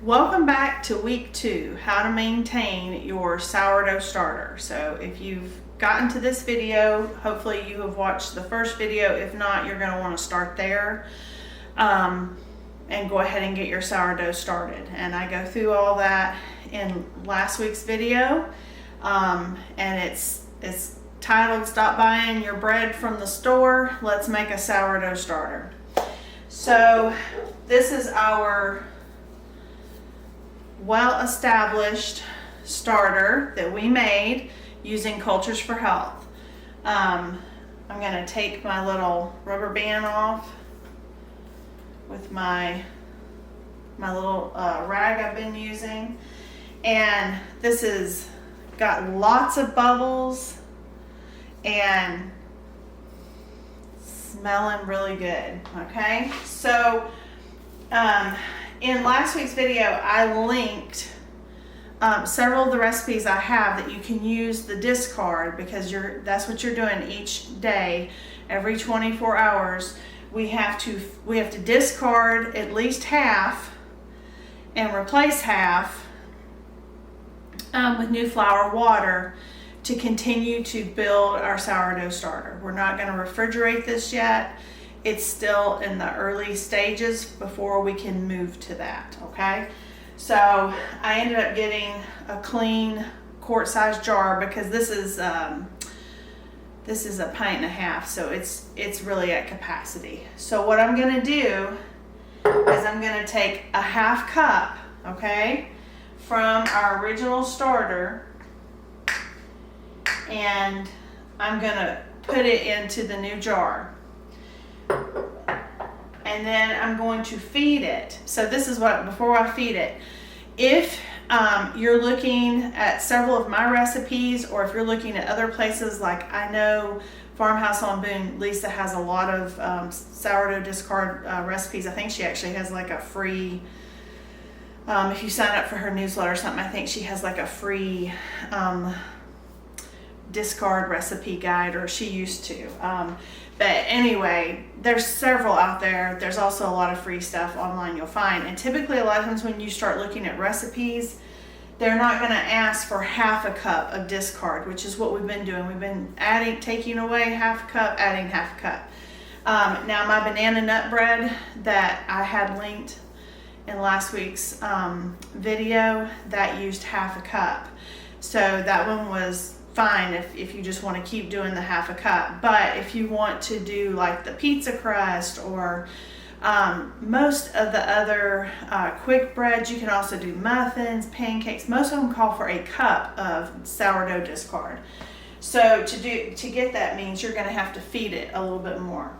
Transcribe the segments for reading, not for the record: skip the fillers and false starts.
Welcome back to week 2, how to maintain your sourdough starter. So if you've gotten to this video, hopefully you have watched the first video. If not, you're going to want to start there and go ahead and get your sourdough started. And I go through all that in last week's video, and it's titled Stop Buying Your Bread from the Store, Let's Make a Sourdough Starter. So this is our well-established starter that we made using Cultures for Health. I'm going to take my little rubber band off with my little rag I've been using, and this is got lots of bubbles and smelling really good. Okay, so in last week's video, I linked several of the recipes I have that you can use the discard, because that's what you're doing each day. Every 24 hours, we have to discard at least half and replace half with new flour water to continue to build our sourdough starter. We're not going to refrigerate this yet. It's still in the early stages before we can move to that, okay? So I ended up getting a clean quart-sized jar, because this is a pint and a half, so it's really at capacity. So what I'm gonna do is I'm gonna take a half cup, okay, from our original starter, and I'm gonna put it into the new jar. And then I'm going to feed it. So this is what, before I feed it, if you're looking at several of my recipes, or if you're looking at other places, like I know Farmhouse on Boone, Lisa has a lot of sourdough discard recipes. I think she actually has like a free, if you sign up for her newsletter or something, I think she has like a free discard recipe guide, or she used to. But anyway, there's several out there. There's also a lot of free stuff online you'll find. And typically, a lot of times when you start looking at recipes, they're not going to ask for half a cup of discard, which is what we've been doing. We've been taking away half a cup, adding half a cup. Now, my banana nut bread that I had linked in last week's video, that used half a cup. So that one was fine if you just want to keep doing the half a cup. But if you want to do like the pizza crust, or most of the other quick breads, you can also do muffins, pancakes. Most of them call for a cup of sourdough discard. So to get that means you're going to have to feed it a little bit more.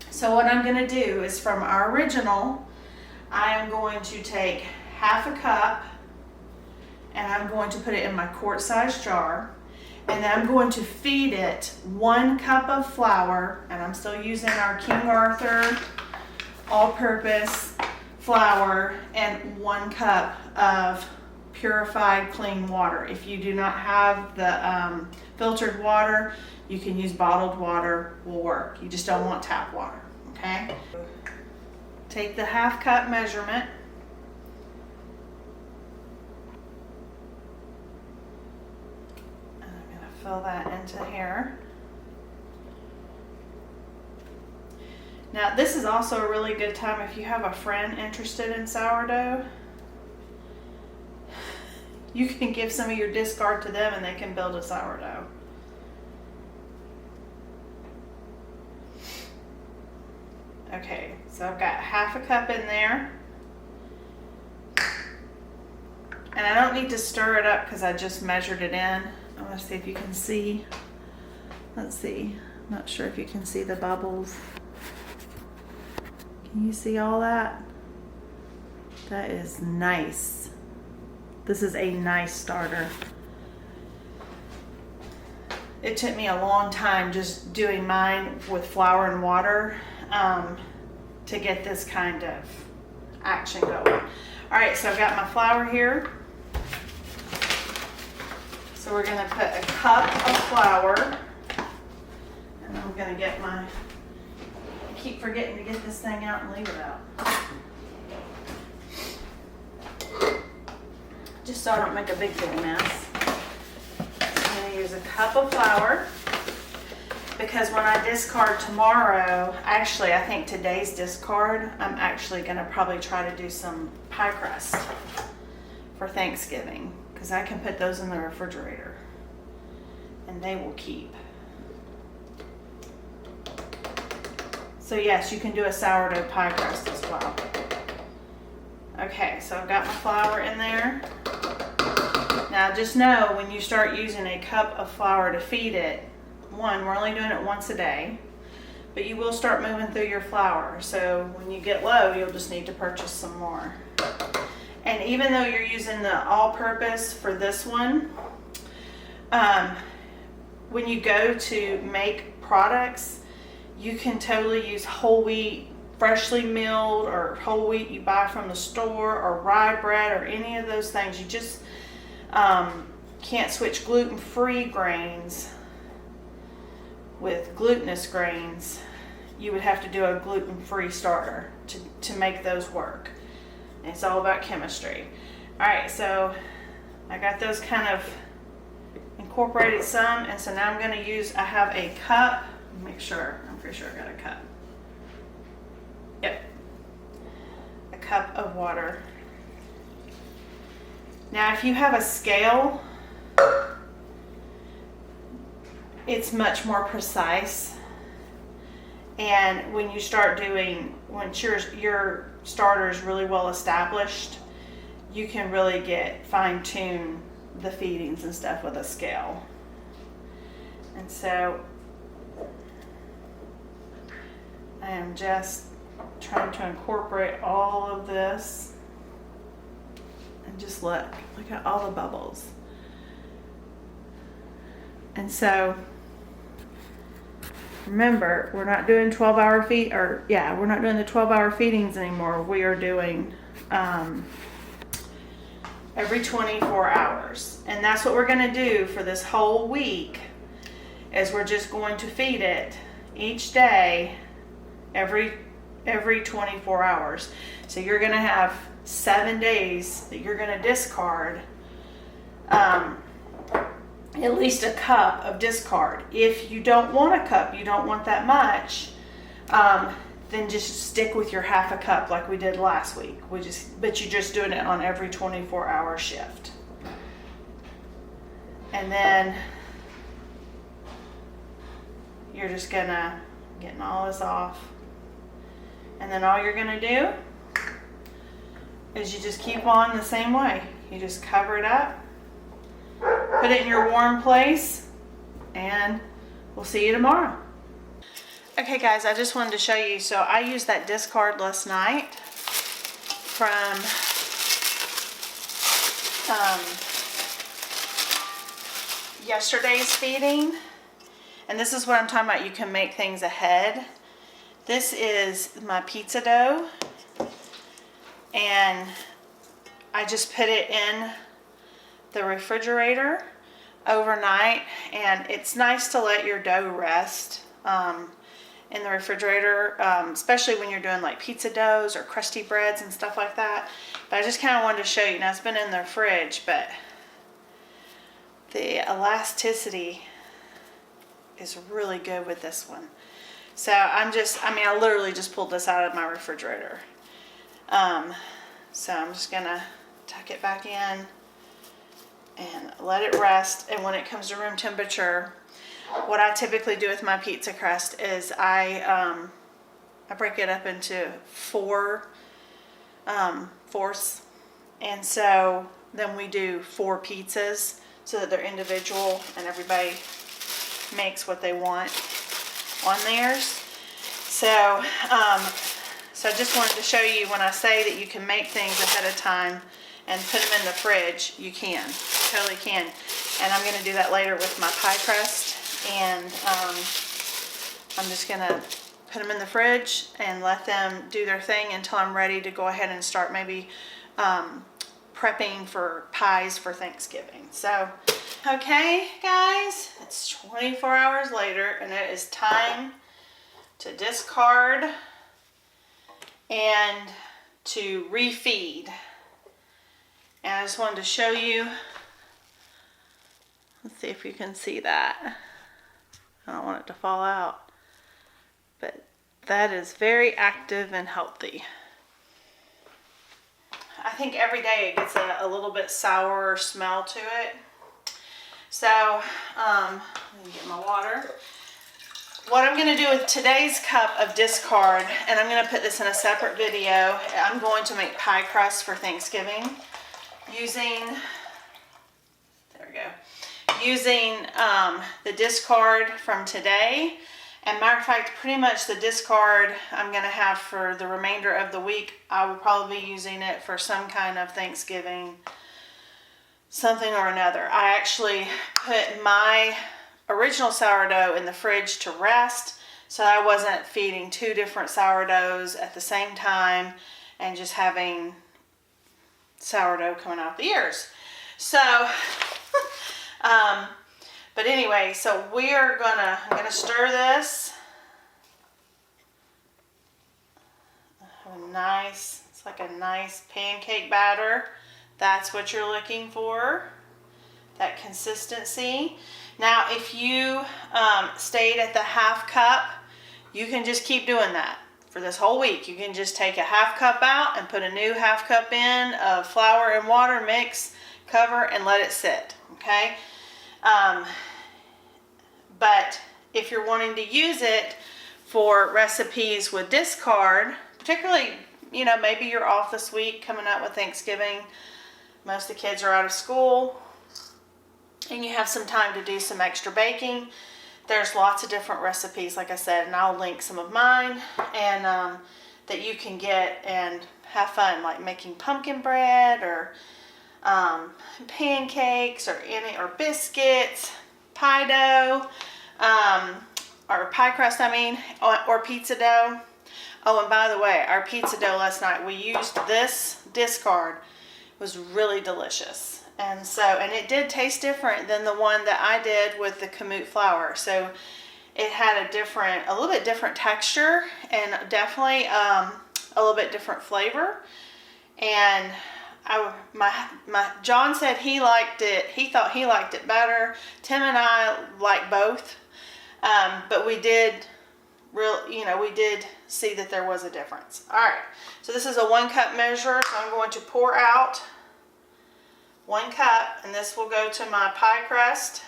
So what I'm going to do is, from our original, I am going to take half a cup, and I'm going to put it in my quart-sized jar, and then I'm going to feed it 1 cup of flour, and I'm still using our King Arthur all-purpose flour, and 1 cup of purified clean water. If you do not have the filtered water, you can use bottled water, will work. You just don't want tap water, okay? Take the half cup measurement, fill that into here. Now, this is also a really good time if you have a friend interested in sourdough. You can give some of your discard to them and they can build a sourdough. Okay, so I've got half a cup in there. And I don't need to stir it up because I just measured it in. I want to see if you can see. Let's see. I'm not sure if you can see the bubbles. Can you see all that? That is nice. This is a nice starter. It took me a long time just doing mine with flour and water to get this kind of action going. All right, so I've got my flour here. So we're going to put a cup of flour, and I'm going to get my keep forgetting to get this thing out and leave it out. just so I don't make a big mess. I'm going to use a cup of flour because when I discard tomorrow, actually I think today's discard, I'm actually going to probably try to do some pie crust for Thanksgiving because I can put those in the refrigerator and they will keep. So yes, you can do a sourdough pie crust as well. Okay, so I've got my flour in there. Now just know when you start using a cup of flour to feed it, one, we're only doing it once a day, but you will start moving through your flour. So when you get low, you'll just need to purchase some more. And even though you're using the all-purpose for this one, when you go to make products, you can totally use whole wheat, freshly milled, or whole wheat you buy from the store, or rye bread, or any of those things. You just can't switch gluten-free grains with glutinous grains. You would have to do a gluten-free starter to make those work. And it's all about chemistry. All right, so I got those kind of incorporated some, and so now I'm going to use, I have a cup, make sure, I'm pretty sure I got a cup. Yep, a cup of water. Now if you have a scale, it's much more precise, and when you start doing, once your starter is really well established, you can really get fine-tune the feedings and stuff with a scale. And so I am just trying to incorporate all of this, and just look at all the bubbles. And so remember, we're not doing 12-hour feed, or yeah, we're not doing the 12-hour feedings anymore. We are doing every 24 hours. And that's what we're going to do for this whole week, is we're just going to feed it each day every 24 hours. So you're going to have 7 days that you're going to discard at least a cup of discard. If you don't want a cup, you don't want that much, then just stick with your half a cup like we did last week. But you're just doing it on every 24-hour shift. And then you're just getting all this off. And then all you're gonna do is you just keep on the same way. You just cover it up, put it in your warm place, and we'll see you tomorrow. Okay guys, I just wanted to show you, so I used that discard last night from yesterday's feeding, and this is what I'm talking about. You can make things ahead. This is my pizza dough, and I just put it in the refrigerator overnight, and it's nice to let your dough rest in the refrigerator, especially when you're doing like pizza doughs or crusty breads and stuff like that. But I just kind of wanted to show you. Now it's been in the fridge, but the elasticity is really good with this one. So I literally just pulled this out of my refrigerator. So I'm just gonna tuck it back in and let it rest. And when it comes to room temperature, what I typically do with my pizza crust is I break it up into fourths, and so then we do 4 pizzas so that they're individual and everybody makes what they want on theirs. So so I just wanted to show you, when I say that you can make things ahead of time and put them in the fridge, you can, totally can. And I'm going to do that later with my pie crust, and I'm just going to put them in the fridge and let them do their thing until I'm ready to go ahead and start maybe prepping for pies for Thanksgiving. So, okay guys, it's 24 hours later, and it is time to discard and to refeed. And and I just wanted to show you. Let's see if you can see that. I don't want it to fall out, but that is very active and healthy. I think every day it gets a little bit sour smell to it. So, let me get my water. What I'm going to do with today's cup of discard, and I'm going to put this in a separate video, I'm going to make pie crust for Thanksgiving using, there we go, using the discard from today. And matter of fact, pretty much the discard I'm going to have for the remainder of the week, I will probably be using it for some kind of Thanksgiving something or another. I actually put my original sourdough in the fridge to rest, so I wasn't feeding 2 different sourdoughs at the same time and just having sourdough coming out the ears. So, but anyway, so I'm gonna stir this. It's like a nice pancake batter. That's what you're looking for, that consistency. Now, if you stayed at the half cup, you can just keep doing that for this whole week. You can just take a half cup out and put a new half cup in of flour and water, mix, cover, and let it sit, okay? But if you're wanting to use it for recipes with discard, particularly, you know, maybe you're off this week coming up with Thanksgiving, most of the kids are out of school, and you have some time to do some extra baking, there's lots of different recipes, like I said, and I'll link some of mine, and that you can get and have fun, like making pumpkin bread or pancakes or biscuits, pie dough, or pie crust, or pizza dough. Oh, and by the way, our pizza dough last night, we used this discard. It was really delicious. And it did taste different than the one that I did with the kamut flour. So it had a little bit different texture and definitely a little bit different flavor. And John said he liked it. He thought he liked it better. Tim and I like both, but we did see that there was a difference. All right, so this is a 1 cup measure. So I'm going to pour out 1 cup, and this will go to my pie crust.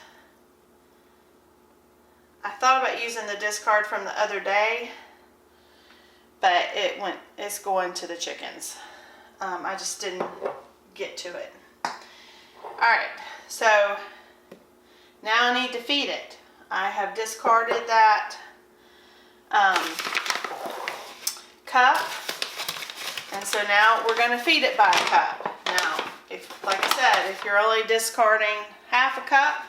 I thought about using the discard from the other day, but it's going to the chickens. I just didn't get to it. Alright, so now I need to feed it. I have discarded that cup, and so now we're going to feed it by a cup. Now, like I said, if you're only discarding half a cup,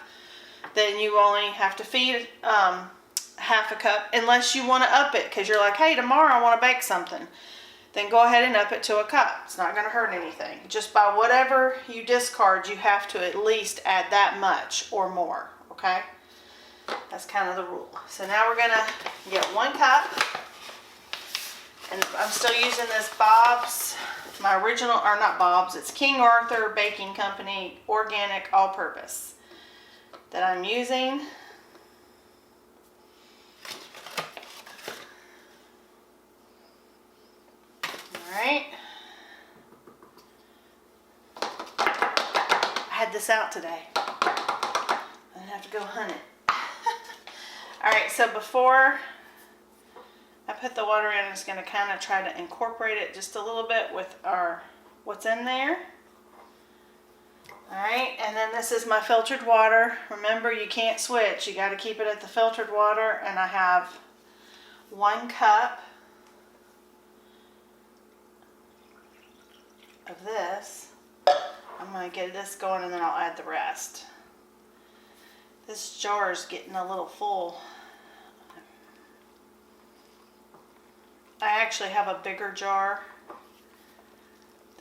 then you only have to feed half a cup, unless you want to up it, because you're like, hey, tomorrow I want to bake something. Then go ahead and up it to a cup. It's not going to hurt anything. Just by whatever you discard, you have to at least add that much or more, okay? That's kind of the rule. So now we're going to get 1 cup, and I'm still using this Bob's, my original, or not Bob's, it's King Arthur Baking Company organic all-purpose that I'm using. Alright. I had this out today. I didn't have to go hunt it. Alright, so before I put the water in, I'm just going to kind of try to incorporate it just a little bit with what's in there. Alright, and then this is my filtered water. Remember, you can't switch. You got to keep it at the filtered water, and I have 1 cup of this. I'm going to get this going, and then I'll add the rest. This jar is getting a little full. I actually have a bigger jar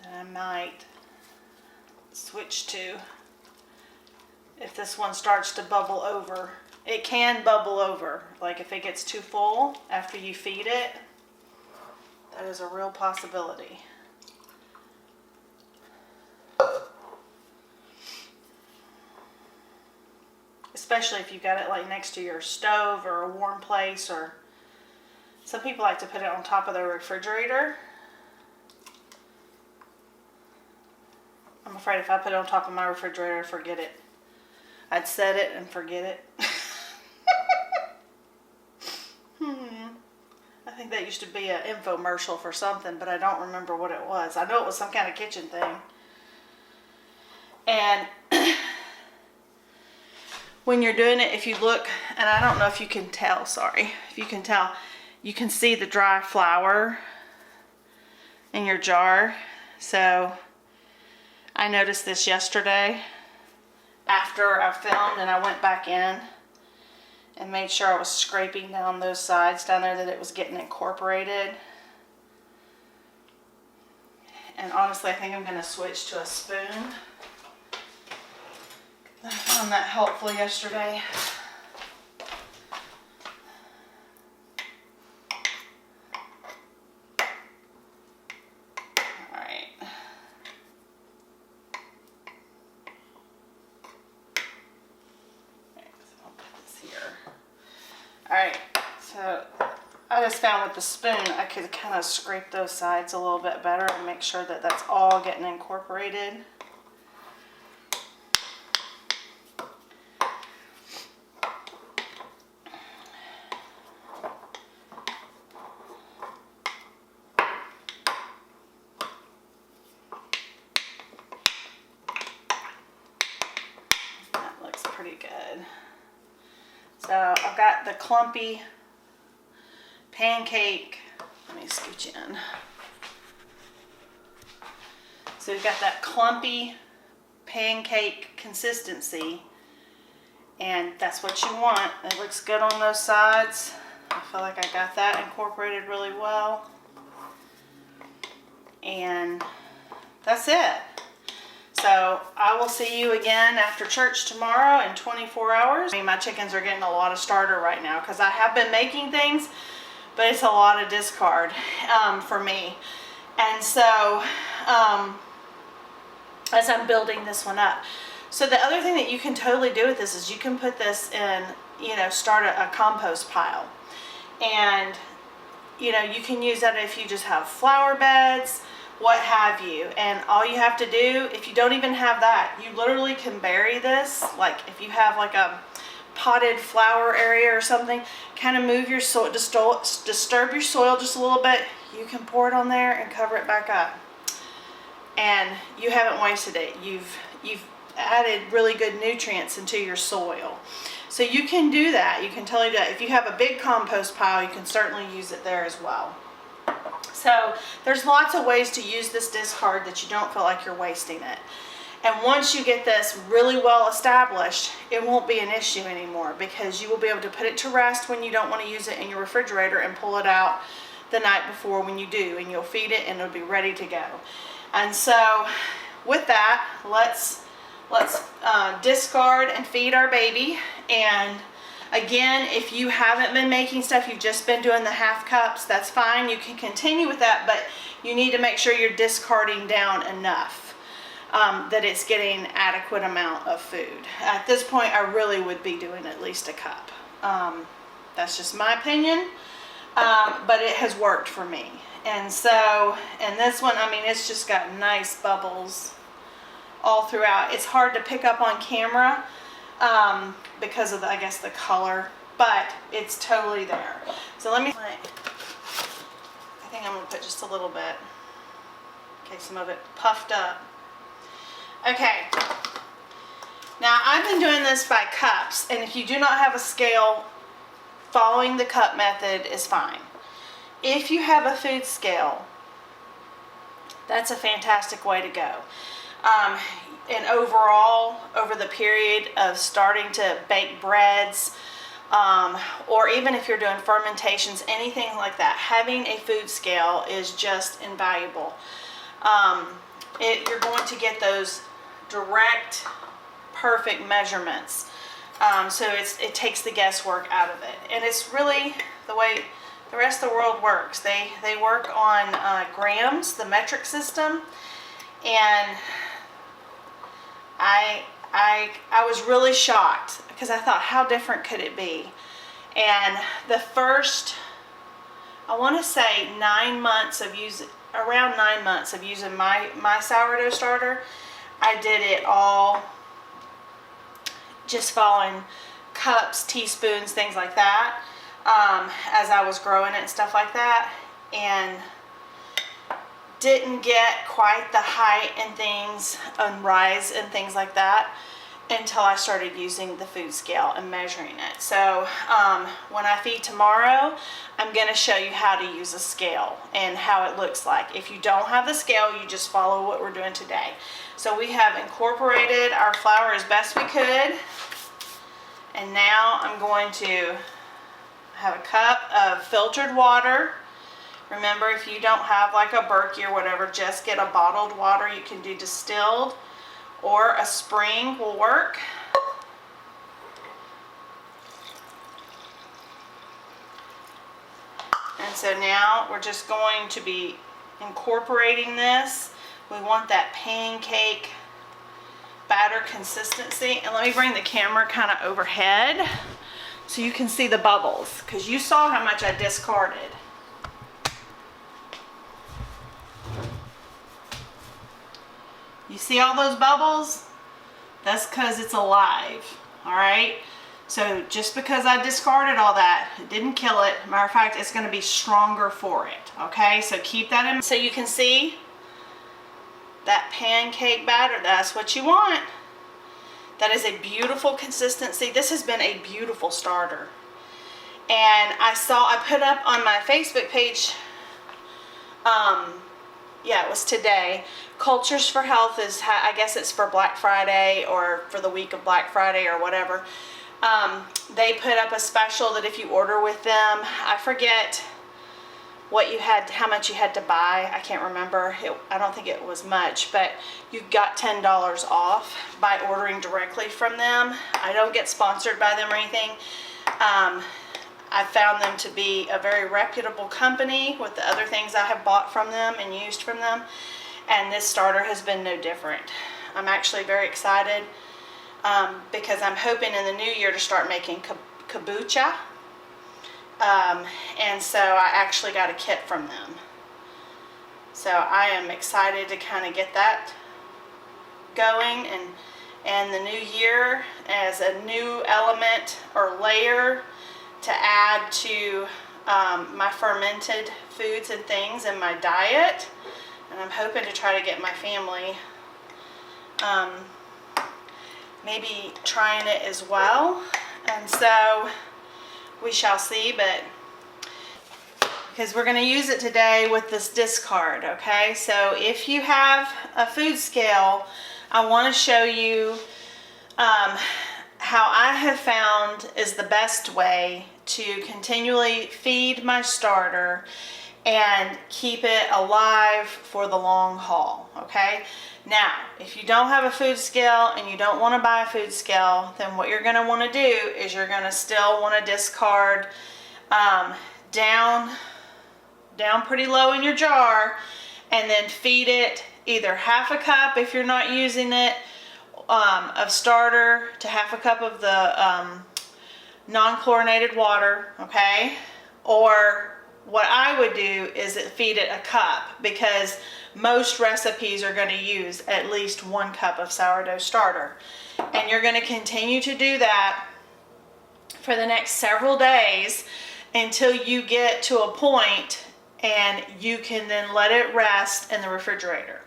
that I might switch to if this one starts to bubble over. It can bubble over, like if it gets too full after you feed it. That is a real possibility. especially if you got it like next to your stove or a warm place, or some people like to put it on top of their refrigerator. I'm afraid if I put it on top of my refrigerator, I'd forget it. I'd set it and forget it. I think that used to be an infomercial for something, but I don't remember what it was. I know it was some kind of kitchen thing. And when you're doing it, if you look, and I don't know if you can tell, sorry, if you can tell, you can see the dry flour in your jar. So I noticed this yesterday after I filmed, and I went back in and made sure I was scraping down those sides down there, that it was getting incorporated. And honestly, I think I'm going to switch to a spoon. I found that helpful yesterday. Alright. So I'll put this here. Alright, so I just found with the spoon I could kind of scrape those sides a little bit better and make sure that that's all getting incorporated. Pretty good. So I've got the clumpy pancake. Let me scooch in. So we've got that clumpy pancake consistency, and that's what you want. It looks good on those sides. I feel like I got that incorporated really well. And that's it. So I will see you again after church tomorrow in 24 hours. I mean, my chickens are getting a lot of starter right now because I have been making things, but it's a lot of discard for me. And so as I'm building this one up. So the other thing that you can totally do with this is you can put this in, you know, start a compost pile. And, you know, you can use that if you just have flower beds, what have you. And all you have to do, if you don't even have that, you literally can bury this. Like if you have like a potted flower area or something, kind of move your soil, disturb your soil just a little bit, you can pour it on there and cover it back up. And you haven't wasted it. You've added really good nutrients into your soil. So you can do that. You can totally do that. If you have a big compost pile, you can certainly use it there as well. So there's lots of ways to use this discard that you don't feel like you're wasting it. And once you get this really well established, it won't be an issue anymore, because you will be able to put it to rest when you don't want to use it in your refrigerator and pull it out the night before when you do, and you'll feed it and it'll be ready to go. And so with that, let's discard and feed our baby. And again, if you haven't been making stuff, you've just been doing the half cups, that's fine. You can continue with that, but you need to make sure you're discarding down enough that it's getting adequate amount of food. At this point, I really would be doing at least a cup. That's just my opinion, but it has worked for me. And so, and this one, I mean, it's just got nice bubbles all throughout. It's hard to pick up on camera because of, I guess, the color, but it's totally there. So let me, I think I'm gonna put just a little bit, okay, some of it puffed up. Okay, now I've been doing this by cups, and if you do not have a scale, following the cup method is fine. If you have a food scale, that's a fantastic way to go. And overall, over the period of starting to bake breads, or even if you're doing fermentations, anything like that, having a food scale is just invaluable. You're going to get those direct, perfect measurements. So it takes the guesswork out of it. And it's really the way the rest of the world works. They work on grams, the metric system, and I was really shocked because I thought, how different could it be? And the first, I want to say 9 months of using, around 9 months of using my sourdough starter, I did it all just following cups, teaspoons, things like that, as I was growing it and stuff like that, and didn't get quite the height and things and rise and things like that until I started using the food scale and measuring it. So when I feed tomorrow, I'm going to show you how to use a scale and how it looks like. If you don't have the scale, you just follow what we're doing today. So we have incorporated our flour as best we could, and now I'm going to have a cup of filtered water. Remember, if you don't have like a Berkey or whatever, just get a bottled water. You can do distilled or a spring will work. And so now we're just going to be incorporating this. We want that pancake batter consistency. And let me bring the camera kind of overhead so you can see the bubbles, because you saw how much I discarded. You see all those bubbles? That's because it's alive, all right? So just because I discarded all that, it didn't kill it. Matter of fact, it's going to be stronger for it, okay? So keep that in. So you can see that pancake batter. That's what you want. That is a beautiful consistency. This has been a beautiful starter. And I put up on my Facebook page, yeah, it was today. Cultures for Health is, I guess it's for Black Friday or for the week of Black Friday or whatever. They put up a special that if you order with them, I forget what you had, how much you had to buy. I can't remember. I don't think it was much, but you got $10 off by ordering directly from them. I don't get sponsored by them or anything. I found them to be a very reputable company with the other things I have bought from them and used from them, and this starter has been no different. I'm actually very excited because I'm hoping in the new year to start making kombucha, and so I actually got a kit from them. So I am excited to kind of get that going, and the new year as a new element or layer to add to my fermented foods and things in my diet. And I'm hoping to try to get my family maybe trying it as well. And so we shall see, but because we're going to use it today with this discard, okay? So if you have a food scale, I want to show you how I have found is the best way to continually feed my starter and keep it alive for the long haul, okay? Now, if you don't have a food scale and you don't want to buy a food scale, then what you're going to want to do is you're going to still want to discard down pretty low in your jar, and then feed it either half a cup if you're not using it of starter to half a cup of the non-chlorinated water, okay? Or what I would do is feed it a cup, because most recipes are going to use at least 1 cup of sourdough starter. And you're going to continue to do that for the next several days until you get to a point and you can then let it rest in the refrigerator.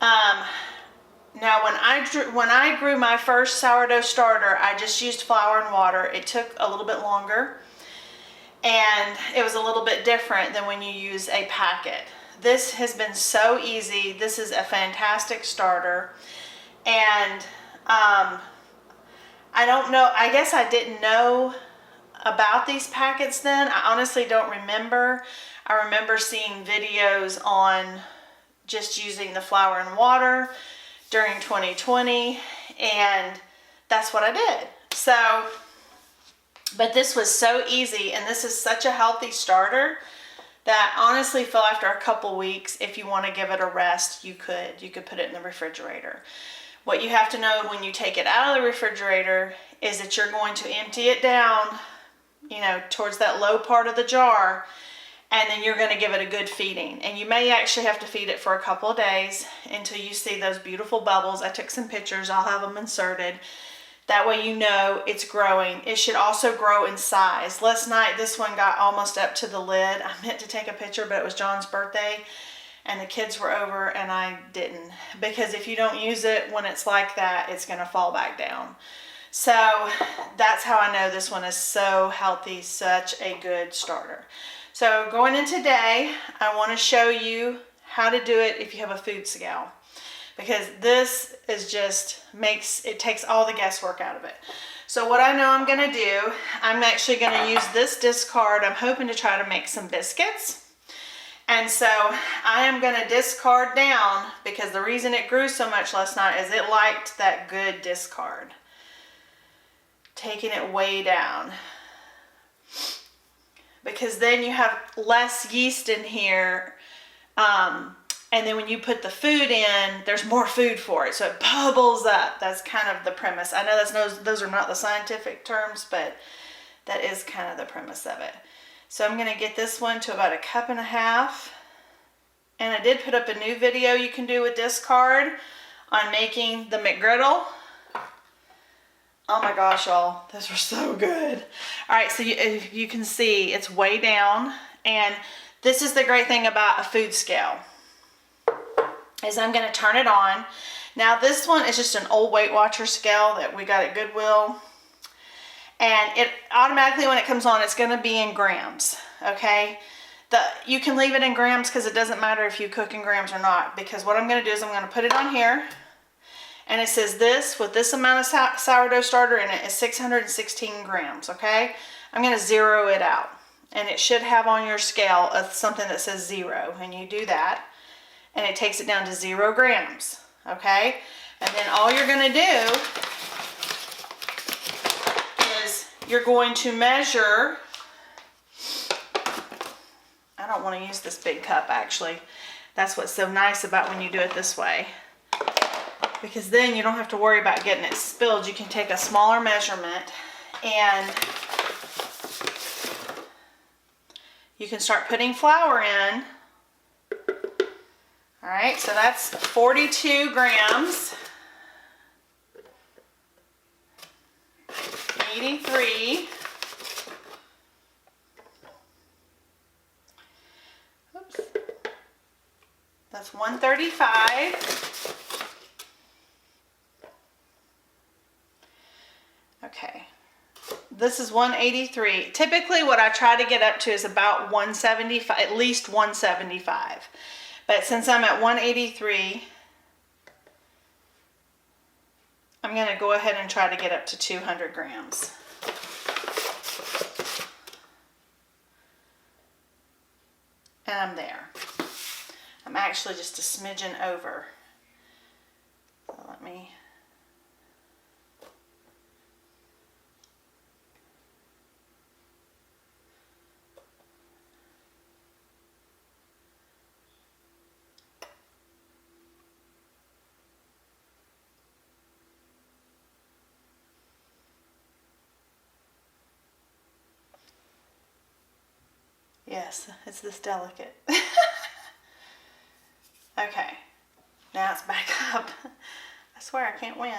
Now when I grew my first sourdough starter, I just used flour and water. It took a little bit longer, and it was a little bit different than when you use a packet. This has been so easy. This is a fantastic starter, and I don't know, I guess I didn't know about these packets then. I honestly don't remember. I remember seeing videos on just using the flour and water during 2020, and that's what I did. So, but this was so easy, and this is such a healthy starter that honestly feel after a couple weeks, if you want to give it a rest, you could put it in the refrigerator. What you have to know when you take it out of the refrigerator is that you're going to empty it down, you know, towards that low part of the jar, and then you're going to give it a good feeding. And you may actually have to feed it for a couple of days until you see those beautiful bubbles. I took some pictures. I'll have them inserted. That way you know it's growing. It should also grow in size. Last night this one got almost up to the lid. I meant to take a picture, but it was John's birthday and the kids were over and I didn't. Because if you don't use it when it's like that, it's going to fall back down. So that's how I know this one is so healthy, such a good starter. So going in today, I want to show you how to do it if you have a food scale. Because this is just it takes all the guesswork out of it. So what I know I'm going to do, I'm actually going to use this discard. I'm hoping to try to make some biscuits. And so I am going to discard down, because the reason it grew so much last night is it liked that good discard. Taking it way down. Because then you have less yeast in here. And then when you put the food in, there's more food for it. So it bubbles up. That's kind of the premise. I know those are not the scientific terms, but that is kind of the premise of it. So I'm going to get this one to about 1.5 cups. And I did put up a new video you can do with discard on making the McGriddle. Oh my gosh, y'all. Those were so good. All right, so you can see it's way down. And this is the great thing about a food scale. Is I'm going to turn it on. Now this one is just an old Weight Watcher scale that we got at Goodwill. And it automatically, when it comes on, it's going to be in grams, okay? You can leave it in grams because it doesn't matter if you cook in grams or not. Because what I'm going to do is I'm going to put it on here. And it says this, with this amount of sourdough starter in it, is 616 grams, okay? I'm going to zero it out. And it should have on your scale something that says 0. And you do that. And it takes it down to 0 grams, okay? And then all you're gonna do is you're going to measure, I don't wanna use this big cup actually. That's what's so nice about when you do it this way. Because then you don't have to worry about getting it spilled. You can take a smaller measurement and you can start putting flour in. All right, so that's 42 grams, 83, oops, that's 135, okay, this is 183. Typically what I try to get up to is about 175, at least 175. But since I'm at 183, I'm going to go ahead and try to get up to 200 grams. And I'm there. I'm actually just a smidgen over. So let me... Yes, it's this delicate. Okay, now it's back up. I swear I can't win.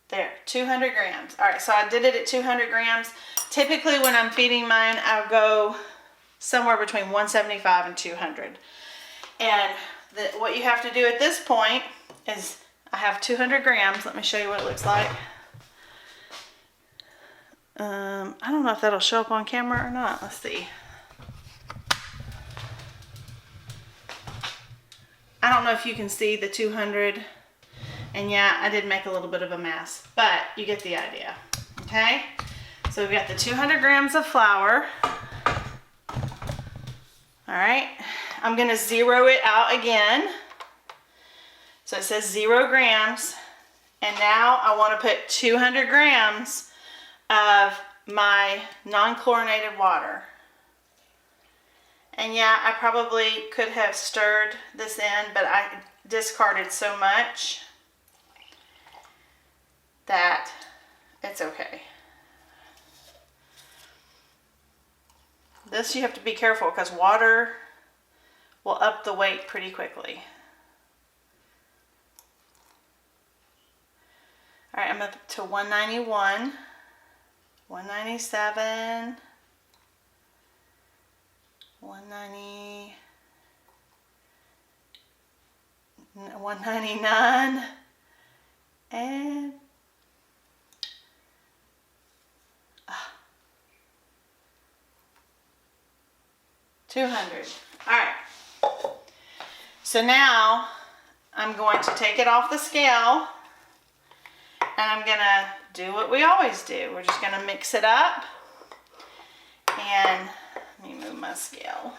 There, 200 grams. All right, so I did it at 200 grams. Typically when I'm feeding mine, I'll go somewhere between 175 and 200. And what you have to do at this point is, I have 200 grams. Let me show you what it looks like. I don't know if that'll show up on camera or not. Let's see. I don't know if you can see the 200. And yeah, I did make a little bit of a mess, but you get the idea. Okay? So we've got the 200 grams of flour. All right. I'm going to zero it out again. So it says 0 grams. And now I want to put 200 grams of my non-chlorinated water. And yeah, I probably could have stirred this in, but I discarded so much that it's okay. This you have to be careful because water will up the weight pretty quickly. All right, I'm up to 191, 197, 190, 199, and 200. All right. So now I'm going to take it off the scale and I'm gonna do what we always do. We're just gonna mix it up, and let me move my scale.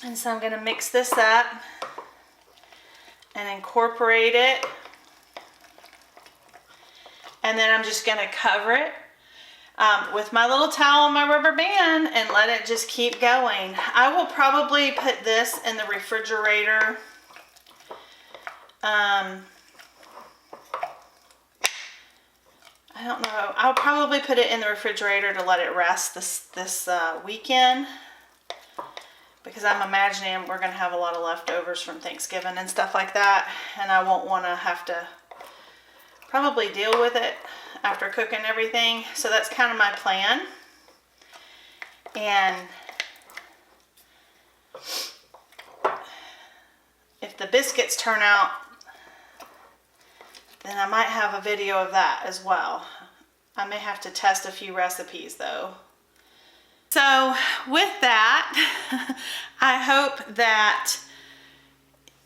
And so I'm gonna mix this up and incorporate it, and then I'm just gonna cover it with my little towel and my rubber band and let it just keep going. I will probably put this in the refrigerator. I don't know. I'll probably put it in the refrigerator to let it rest this weekend, because I'm imagining we're going to have a lot of leftovers from Thanksgiving and stuff like that, and I won't want to have to probably deal with it after cooking everything. So that's kind of my plan. And if the biscuits turn out, then I might have a video of that as well. I may have to test a few recipes though. So with that, I hope that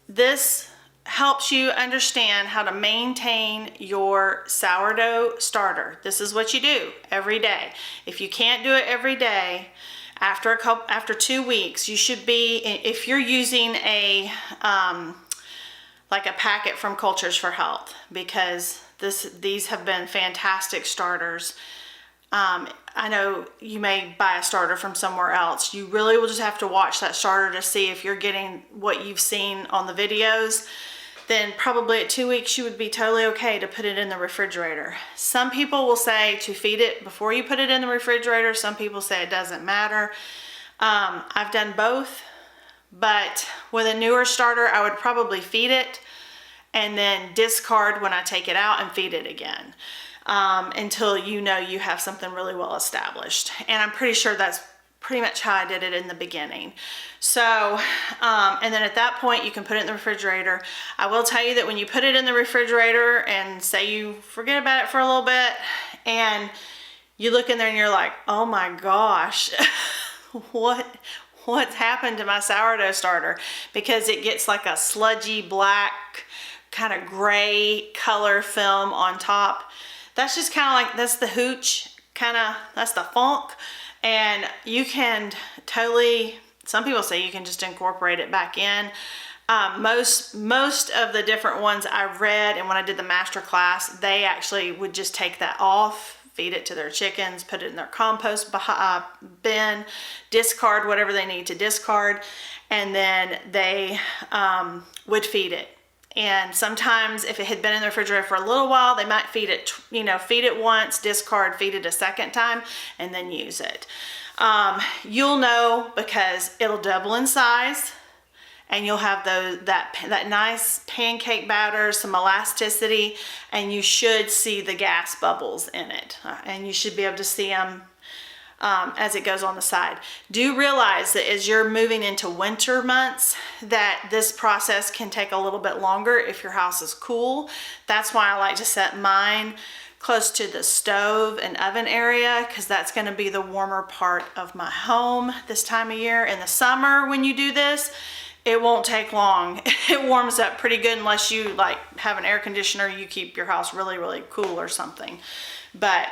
this helps you understand how to maintain your sourdough starter. This is what you do every day. If you can't do it every day, after 2 weeks, you should be, if you're using a like a packet from Cultures for Health, because these have been fantastic starters. I know you may buy a starter from somewhere else. You really will just have to watch that starter to see if you're getting what you've seen on the videos. Then probably at 2 weeks you would be totally okay to put it in the refrigerator. Some people will say to feed it before you put it in the refrigerator. Some people say it doesn't matter. I've done both, but with a newer starter I would probably feed it and then discard when I take it out and feed it again, until you know you have something really well established. And I'm pretty sure that's pretty much how I did it in the beginning. So, and then at that point you can put it in the refrigerator. I will tell you that when you put it in the refrigerator and say you forget about it for a little bit and you look in there and you're like, oh my gosh, what's happened to my sourdough starter? Because it gets like a sludgy black kind of gray color film on top. That's just kind of like, that's the hooch, that's the funk. And you can totally, some people say you can just incorporate it back in. Most of the different ones I read, and when I did the master class, they actually would just take that off, feed it to their chickens, put it in their compost bin, discard whatever they need to discard, and then they would feed it. And sometimes if it had been in the refrigerator for a little while, they might feed it, feed it once, discard, feed it a second time, and then use it. You'll know because it'll double in size, and you'll have that nice pancake batter, some elasticity, and you should see the gas bubbles in it. And you should be able to see them as it goes on the side. Do realize that as you're moving into winter months, that this process can take a little bit longer if your house is cool. That's why I like to set mine close to the stove and oven area, because that's going to be the warmer part of my home this time of year. In the summer when you do this, it won't take long. It warms up pretty good unless you like have an air conditioner, you keep your house really, really cool or something. But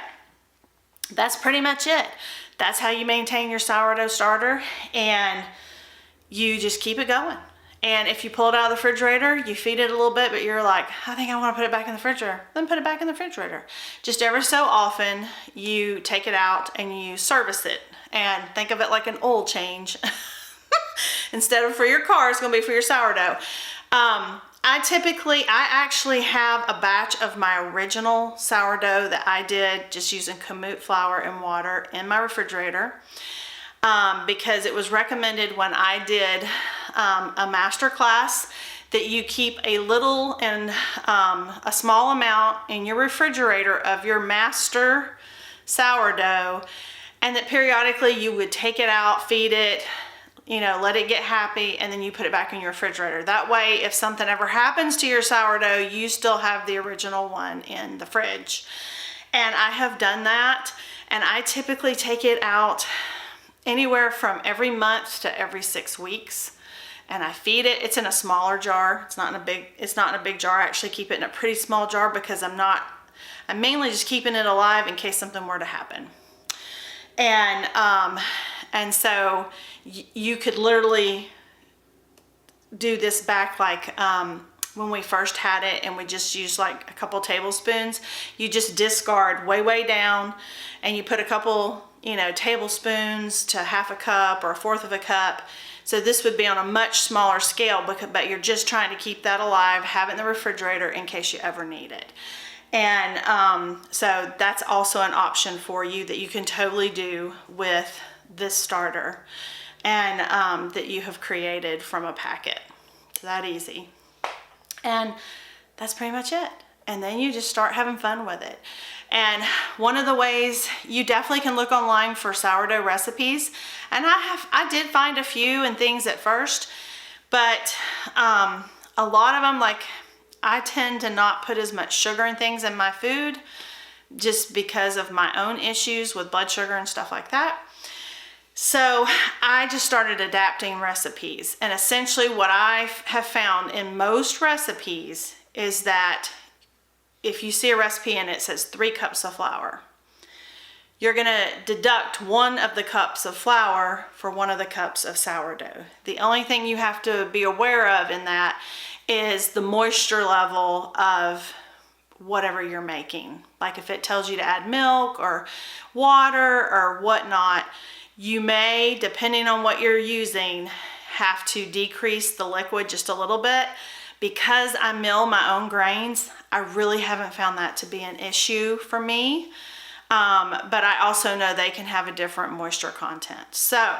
that's pretty much it. That's how you maintain your sourdough starter, and you just keep it going. And if you pull it out of the refrigerator, you feed it a little bit, but you're like, I think I want to put it back in the refrigerator, then put it back in the refrigerator. Just ever so often, you take it out and you service it, and think of it like an oil change. Instead of for your car, it's going to be for your sourdough. I actually have a batch of my original sourdough that I did just using kamut flour and water in my refrigerator, because it was recommended when I did a master class that you keep a little and a small amount in your refrigerator of your master sourdough, and that periodically you would take it out, feed it, you know, let it get happy, and then you put it back in your refrigerator. That way, if something ever happens to your sourdough, you still have the original one in the fridge. And I have done that, and I typically take it out anywhere from every month to every 6 weeks. And I feed it. It's in a smaller jar. It's not in a big jar. I actually keep it in a pretty small jar because I'm mainly just keeping it alive in case something were to happen. And so you could literally do this back like when we first had it and we just used like a couple tablespoons. You just discard way down and you put a couple, you know, tablespoons to half a cup or a fourth of a cup. So this would be on a much smaller scale, but you're just trying to keep that alive, have it in the refrigerator in case you ever need it. And so that's also an option for you that you can totally do with this starter, and that you have created from a packet. It's that easy. And that's pretty much it. And then you just start having fun with it. And one of the ways, you definitely can look online for sourdough recipes. And I did find a few and things at first, but a lot of them, like, I tend to not put as much sugar and things in my food just because of my own issues with blood sugar and stuff like that. So I just started adapting recipes. And essentially what I have found in most recipes is that if you see a recipe and it says 3 cups of flour, you're gonna deduct 1 of the cups of flour for 1 of the cups of sourdough. The only thing you have to be aware of in that is the moisture level of whatever you're making. Like if it tells you to add milk or water or whatnot, you may, depending on what you're using, have to decrease the liquid just a little bit. Because I mill my own grains, I really haven't found that to be an issue for me. But I also know they can have a different moisture content. So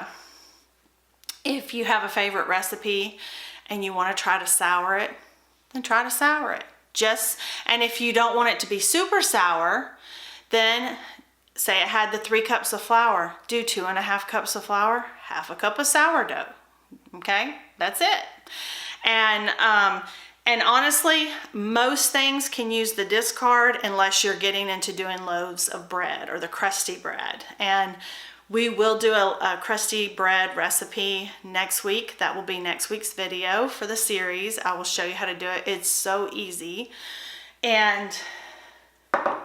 if you have a favorite recipe and you want to try to sour it, then try to sour it. And if you don't want it to be super sour, then say it had the 3 cups of flour, do 2.5 cups of flour, half a cup of sourdough. Okay, that's it. And honestly, most things can use the discard unless you're getting into doing loaves of bread or the crusty bread. And we will do a crusty bread recipe next week. That will be next week's video for the series. I will show you how to do it. It's so easy and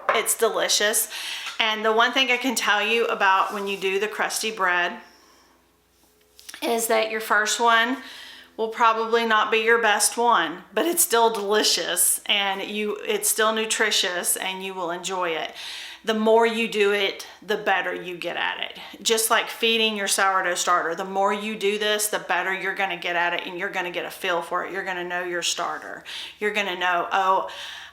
it's delicious. And the one thing I can tell you about when you do the crusty bread is that your first one will probably not be your best one, but it's still delicious and it's still nutritious and you will enjoy it. The more you do it, the better you get at it. Just like feeding your sourdough starter, the more you do this, the better you're gonna get at it and you're gonna get a feel for it. You're gonna know your starter. You're gonna know, oh,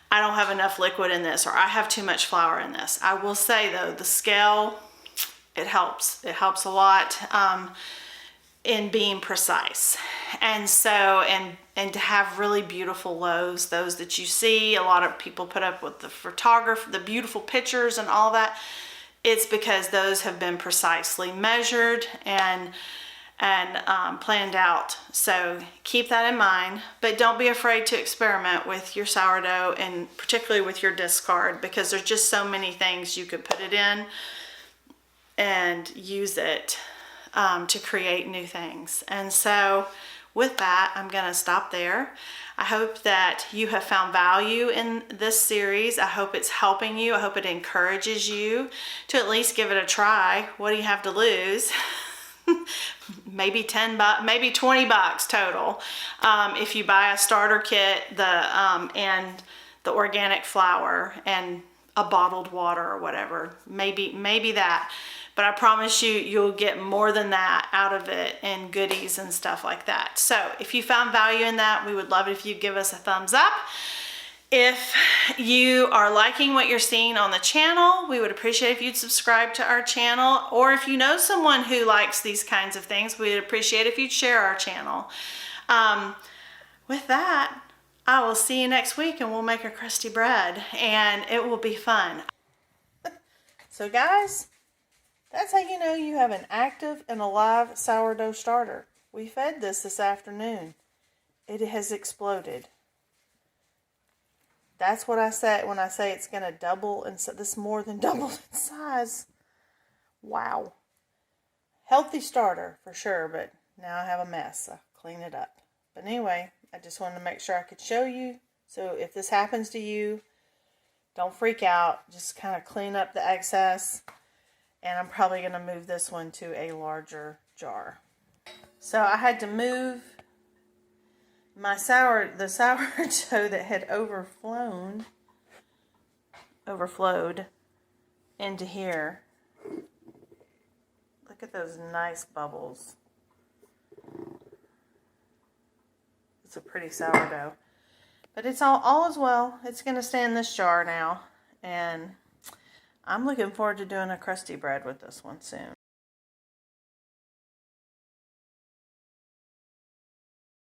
I don't have enough liquid in this, or I have too much flour in this. I will say though, the scale, it helps. It helps a lot in being precise. And so, and to have really beautiful loaves, those that you see, a lot of people put up with the photography, the beautiful pictures and all that, it's because those have been precisely measured and planned out. So keep that in mind, but don't be afraid to experiment with your sourdough and particularly with your discard, because there's just so many things you could put it in and use it to create new things. And so with that, I'm gonna stop there. I hope that you have found value in this series. I hope it's helping you. I hope it encourages you to at least give it a try. What do you have to lose? Maybe 10 bucks, maybe 20 bucks total. If you buy a starter kit, and the organic flour and a bottled water or whatever, maybe that. but I promise you, you'll get more than that out of it in goodies and stuff like that. So if you found value in that, we would love it if you give us a thumbs up. If you are liking what you're seeing on the channel, we would appreciate if you'd subscribe to our channel, or if you know someone who likes these kinds of things, we'd appreciate if you'd share our channel. With that, I will see you next week and we'll make a crusty bread and it will be fun. So guys, that's how you know you have an active and alive sourdough starter. We fed this afternoon. It has exploded. That's what I said when I say it's going to double, and so this more than doubled in size. Wow. Healthy starter for sure, but now I have a mess. I'll clean it up. But anyway, I just wanted to make sure I could show you. So if this happens to you, don't freak out. Just kind of clean up the excess. And I'm probably going to move this one to a larger jar. So I had to move my the sourdough that had overflowed into here. Look at those nice bubbles. It's a pretty sourdough. But it's all as well. It's going to stay in this jar now. And I'm looking forward to doing a crusty bread with this one soon.